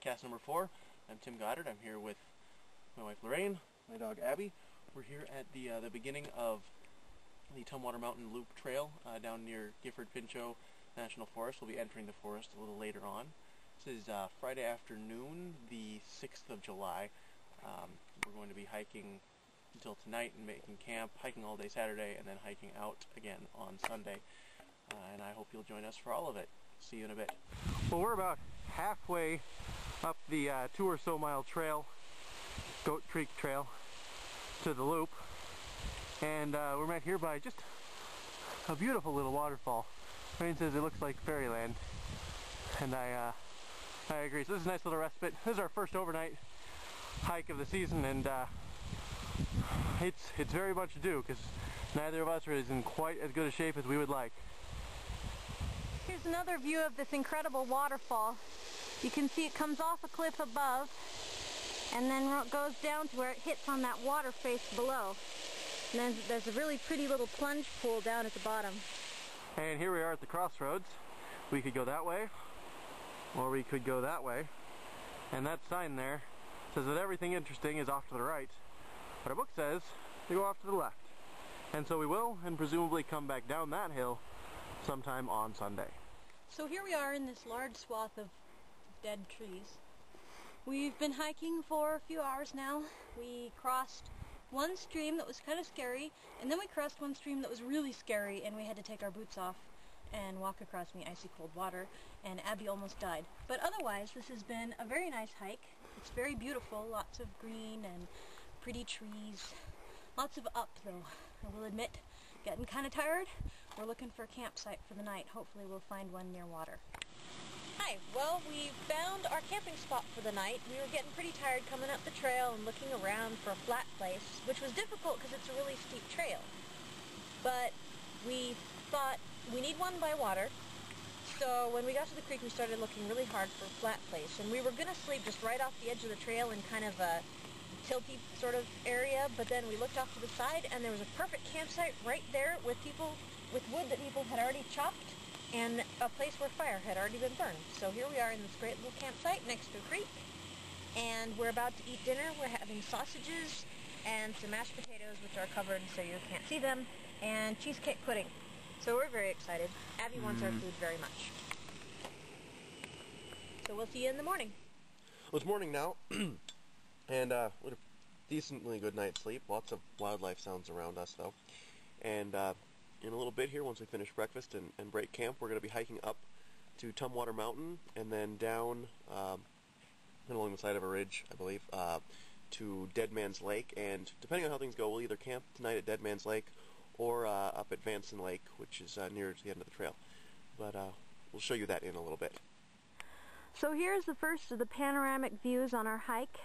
Hikecast number 4. I'm Tim Goddard. I'm here with my wife Lorraine, my dog Abby. We're here at the beginning of the Tumwater Mountain Loop Trail down near Gifford-Pinchot National Forest. We'll be entering the forest a little later on. This is Friday afternoon, the 6th of July. We're going to be hiking until tonight and making camp, hiking all day Saturday, and then hiking out again on Sunday. And I hope you'll join us for all of it. See you in a bit. Well, we're about halfway up the 2 or so mile trail, Goat Creek Trail, to the loop, and we're met here by just a beautiful little waterfall. Lorraine says it looks like fairyland, and I agree. So this is a nice little respite. This is our first overnight hike of the season, and it's very much due because neither of us is in quite as good a shape as we would like. Here's another view of this incredible waterfall. You can see it comes off a cliff above and then goes down to where it hits on that water face below. And then there's a really pretty little plunge pool down at the bottom. And here we are at the crossroads. We could go that way, or we could go that way. And that sign there says that everything interesting is off to the right, but our book says to go off to the left. And so we will, and presumably come back down that hill sometime on Sunday. So here we are in this large swath of dead trees. We've been hiking for a few hours now. We crossed one stream that was kind of scary, and then we crossed one stream that was really scary, and we had to take our boots off and walk across in the icy cold water, and Abby almost died. But otherwise, this has been a very nice hike. It's very beautiful, lots of green and pretty trees. Lots of up, though, I will admit. Getting kind of tired. We're looking for a campsite for the night. Hopefully we'll find one near water. Hi, well, we found our camping spot for the night. We were getting pretty tired coming up the trail and looking around for a flat place, which was difficult because it's a really steep trail. But we thought we need one by water. So when we got to the creek, we started looking really hard for a flat place. And we were going to sleep just right off the edge of the trail in kind of a tilty sort of area, but then we looked off to the side and there was a perfect campsite right there with wood that people had already chopped and a place where fire had already been burned. So here we are in this great little campsite next to a creek, and we're about to eat dinner. We're having sausages and some mashed potatoes, which are covered so you can't see them, and cheesecake pudding. So we're very excited. Abby wants our food very much. So we'll see you in the morning. Well, it's morning now. And we had a decently good night's sleep. Lots of wildlife sounds around us, though. And in a little bit here, once we finish breakfast and break camp, we're going to be hiking up to Tumwater Mountain and then down along the side of a ridge, I believe, to Dead Man's Lake. And depending on how things go, we'll either camp tonight at Dead Man's Lake or up at Ridge-Vanson Lake, which is near to the end of the trail. But we'll show you that in a little bit. So here's the first of the panoramic views on our hike.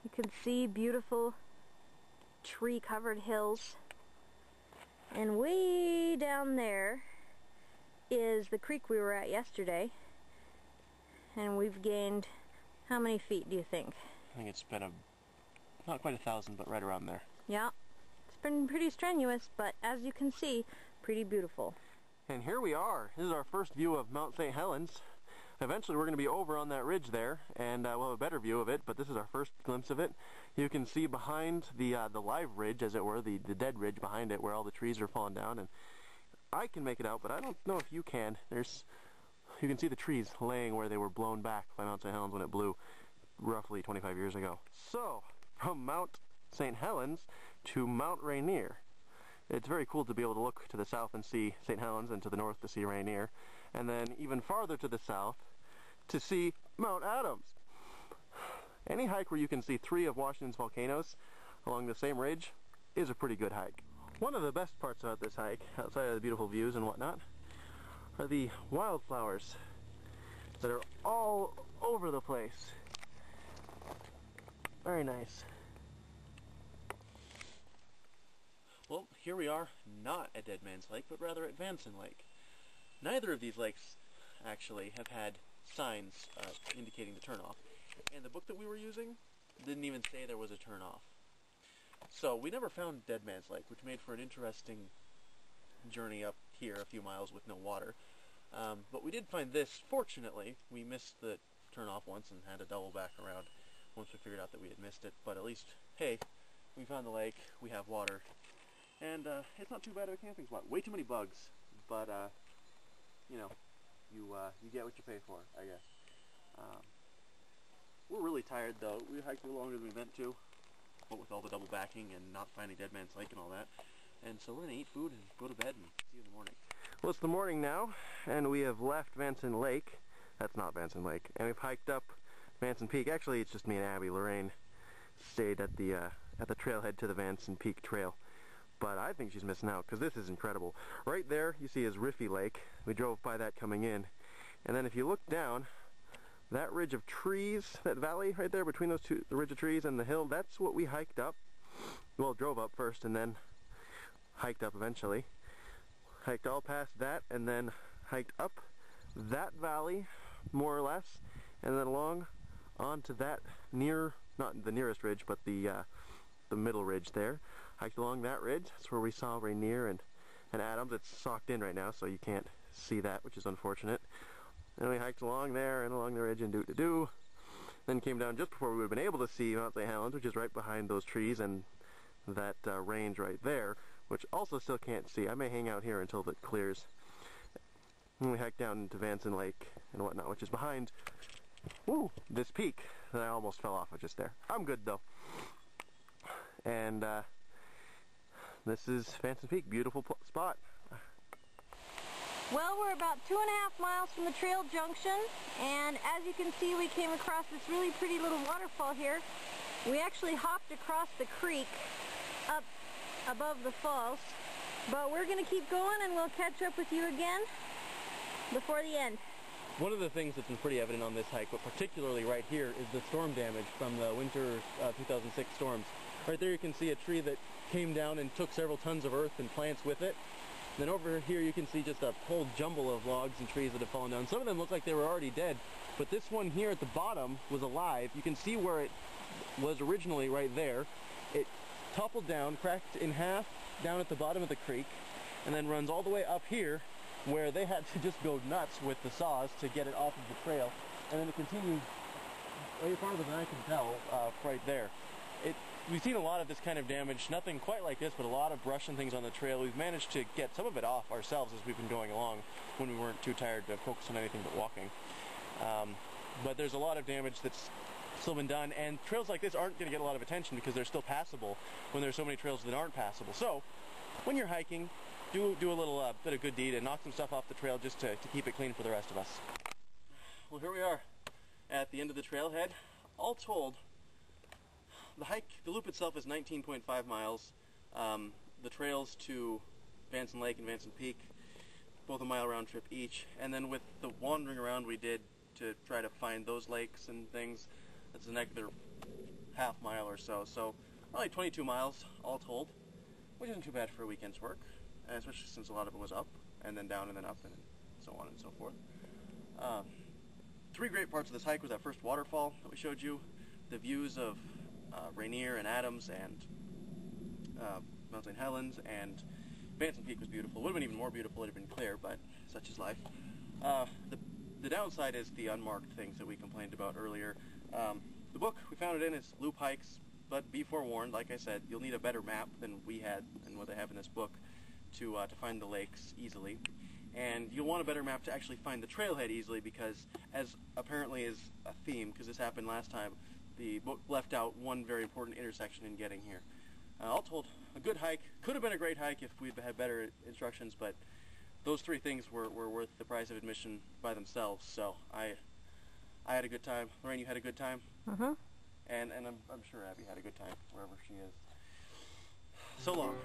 You can see beautiful tree-covered hills. And way down there is the creek we were at yesterday. And we've gained, how many feet do you think? I think it's been not quite 1,000, but right around there. Yeah, it's been pretty strenuous, but as you can see, pretty beautiful. And here we are. This is our first view of Mount St. Helens. Eventually we're going to be over on that ridge there, and we'll have a better view of it, but this is our first glimpse of it. You can see behind the live ridge, as it were, the dead ridge behind it, where all the trees are falling down, and I can make it out, but I don't know if you can. You can see the trees laying where they were blown back by Mount St. Helens when it blew roughly 25 years ago. So, from Mount St. Helens to Mount Rainier. It's very cool to be able to look to the south and see St. Helens, and to the north to see Rainier, and then even farther to the south to see Mount Adams. Any hike where you can see 3 of Washington's volcanoes along the same ridge is a pretty good hike. One of the best parts about this hike, outside of the beautiful views and whatnot, are the wildflowers that are all over the place. Very nice. Well, here we are, not at Dead Man's Lake, but rather at Ridge-Vanson Lake. Neither of these lakes, actually, have had signs indicating the turnoff. And the book that we were using didn't even say there was a turnoff. So we never found Dead Man's Lake, which made for an interesting journey up here a few miles with no water. But we did find this. Fortunately, we missed the turn off once and had to double back around once we figured out that we had missed it. But at least, hey, we found the lake, we have water, and it's not too bad of a camping spot. Way too many bugs, but you know, you get what you pay for, I guess. We're really tired though. We hiked a little longer than we meant to, but with all the double backing and not finding Dead Man's Lake and all that. And so we're going to eat food and go to bed and see you in the morning. Well, it's the morning now, and we have left Vanson Lake. That's not Vanson Lake. And we've hiked up Vanson Peak. Actually, it's just me and Abby. Lorraine stayed at the trailhead to the Vanson Peak Trail. But I think she's missing out, because this is incredible. Right there, you see, is Riffy Lake. We drove by that coming in. And then if you look down, that ridge of trees, that valley right there between those two, the ridge of trees and the hill, that's what we hiked up. Well, drove up first and then hiked up eventually. Hiked all past that and then hiked up that valley, more or less, and then along onto that not the nearest ridge, but the middle ridge there. Hiked along that ridge. That's where we saw Rainier and Adams. It's socked in right now, so you can't see that, which is unfortunate. And we hiked along there and along the ridge and do-do-do. Then came down just before we would have been able to see Mount St. Helens, which is right behind those trees and that range right there, which also still can't see. I may hang out here until it clears. And we hiked down into Vanson Lake and whatnot, which is behind this peak that I almost fell off of just there. I'm good though. And this is Vanson Peak, beautiful spot. Well, we're about 2.5 miles from the trail junction, and as you can see, we came across this really pretty little waterfall here. We actually hopped across the creek up above the falls, but we're going to keep going and we'll catch up with you again before the end. One of the things that's been pretty evident on this hike, but particularly right here, is the storm damage from the winter 2006 storms. Right there you can see a tree that came down and took several tons of earth and plants with it. Then over here you can see just a whole jumble of logs and trees that have fallen down. Some of them look like they were already dead, but this one here at the bottom was alive. You can see where it was originally right there. It toppled down, cracked in half down at the bottom of the creek, and then runs all the way up here where they had to just go nuts with the saws to get it off of the trail. And then it continued way farther than I can tell right there. We've seen a lot of this kind of damage, nothing quite like this, but a lot of brush and things on the trail. We've managed to get some of it off ourselves as we've been going along when we weren't too tired to focus on anything but walking. But there's a lot of damage that's still been done, and trails like this aren't going to get a lot of attention because they're still passable when there's so many trails that aren't passable. So, when you're hiking, do a little bit of good deed and knock some stuff off the trail just to keep it clean for the rest of us. Well, here we are at the end of the trailhead. All told, the loop itself is 19.5 miles. The trails to Vanson Lake and Vanson Peak, both a mile round trip each. And then with the wandering around we did to try to find those lakes and things, that's another half mile or so. So probably 22 miles all told, which isn't too bad for a weekend's work, and especially since a lot of it was up and then down and then up and so on and so forth. Three great parts of this hike was that first waterfall that we showed you, the views of Rainier and Adams and Mount St. Helens, and Vanson Peak was beautiful. It would have been even more beautiful if it had been clear, but such is life. The downside is the unmarked things that we complained about earlier. The book, we found it in, is loop hikes, but be forewarned, like I said, you'll need a better map than we had and what they have in this book to find the lakes easily. And you'll want a better map to actually find the trailhead easily, because as apparently is a theme, because this happened last time, the book left out one very important intersection in getting here. All told, a good hike. Could have been a great hike if we'd had better instructions, but those three things were worth the price of admission by themselves. So I had a good time. Lorraine, you had a good time? Mm-hmm. And I'm sure Abby had a good time, wherever she is. So long.